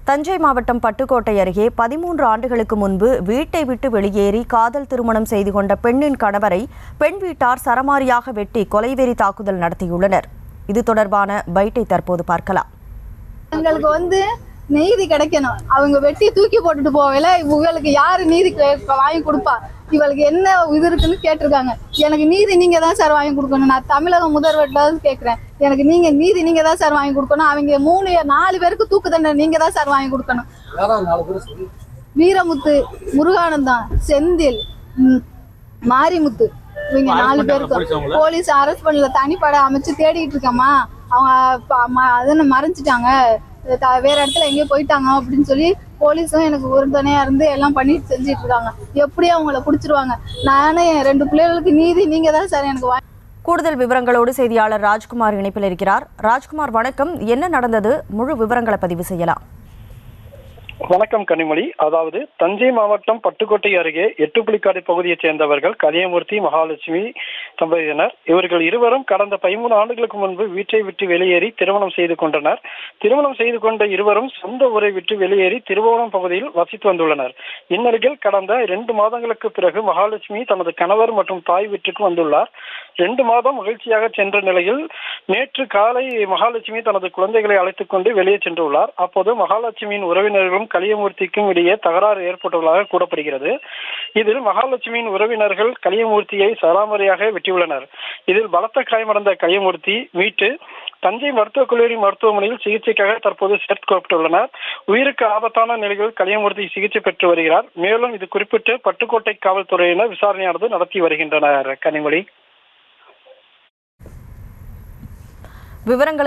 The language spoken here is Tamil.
தஞ்சை மாவட்டம் பட்டுக்கோட்டை அருகே 13 ஆண்டுகளுக்கு முன்பு வீட்டை விட்டு வெளியேறி காதல் திருமணம் செய்து கொண்ட பெண்ணின் கணவரை பெண் வீட்டார் சரமாரியாக வெட்டி கொலைவெறி தாக்குதல் நடத்தியுள்ளனர். இது தொடர்பான பைட்டை தற்போது பார்க்கலாம். எங்களுக்கு நீதி கிடைக்கணும். அவங்க வெட்டி தூக்கி போட்டுட்டு போகல. இவங்களுக்கு யாரு நீதி வாங்கி கொடுப்பா? இவளுக்கு என்ன இது இருக்குன்னு கேட்டிருக்காங்க. எனக்கு நீதி நீங்க தான் சார் வாங்கி கொடுக்கணும். நான் தமிழக முதல்வர்கிட்ட கேட்கிறேன். எனக்கு நீதி நீங்க தான் சார் வாங்கி கொடுக்கணும். அவங்க 4 பேருக்கு தூக்கு தண்டனை நீங்க தான் சார் வாங்கி கொடுக்கணும். வீரமுத்து, முருகானந்தம், செந்தில், மாரிமுத்து, இவங்க 4 பேருக்கு போலீஸ் அரெஸ்ட் பண்ணல. தனிப்படை அமைச்சு தேடிட்டு இருக்கமா. அவங்க அதை மறைஞ்சிட்டாங்க, வேற இடத்துல எங்கேயோ போயிட்டாங்க அப்படின்னு சொல்லி போலீஸும் எனக்கு உறுதுணையா இருந்து எல்லாம் பண்ணிட்டு செஞ்சிட்டு இருக்காங்க. எப்படியும் அவங்கள பிடிச்சிருவாங்க. நானே என் 2 பிள்ளைகளுக்கு நீதி நீங்க தான் சார் எனக்கு. கூடுதல் விவரங்களோடு செய்தியாளர் ராஜ்குமார் இணைப்பில் இருக்கிறார். ராஜ்குமார், வணக்கம். என்ன நடந்தது? முழு விவரங்களை பதிவு செய்யலாம். வணக்கம் கனிமொழி. அதாவது தஞ்சை மாவட்டம் பட்டுக்கோட்டை அருகே எட்டுப்புலிக்காடு பகுதியைச் சேர்ந்தவர்கள் கலியமூர்த்தி, மகாலட்சுமி தம்பதியினர். இவர்கள் இருவரும் கடந்த 13 ஆண்டுகளுக்கு முன்பு வீட்டை விட்டு வெளியேறி திருமணம் செய்து கொண்டனர். திருமணம் செய்து கொண்ட இருவரும் சொந்த ஊரை விட்டு வெளியேறி திருவோணம் பகுதியில் வசித்து வந்துள்ளனர். இந்நிலையில் கடந்த 2 மாதங்களுக்கு பிறகு மகாலட்சுமி தனது கணவர் மற்றும் தாய் வீட்டுக்கு வந்துள்ளார். 2 மாதம் மகிழ்ச்சியாக சென்ற நிலையில் நேற்று காலை மகாலட்சுமி தனது குழந்தைகளை அழைத்துக் கொண்டு வெளியே சென்றுள்ளார். அப்போது மகாலட்சுமியின் உறவினர்களும் கலியமூர்த்திக்கும் இடையே தகராறு ஏற்பட்டுள்ளதாக கூறப்படுகிறது. இதில் மகாலட்சுமியின் உறவினர்கள் கலியமூர்த்தியை சராமரியாக வெட்டியுள்ளனர். இதில் பலத்த காயமடைந்த கலியமூர்த்தி மீட்டு தஞ்சை மருத்துவக் கல்லூரி மருத்துவமனையில் சிகிச்சைக்காக தற்போது சேர்க்கப்பட்டுள்ளனர். உயிருக்கு ஆபத்தான நிலையில் கலியமூர்த்தி சிகிச்சை பெற்று வருகிறார். மேலும் இது குறிப்பிட்டு பட்டுக்கோட்டை காவல்துறையினர் விசாரணையானது நடத்தி வருகின்றனர். கனிமொழி, விவரங்களுக்கு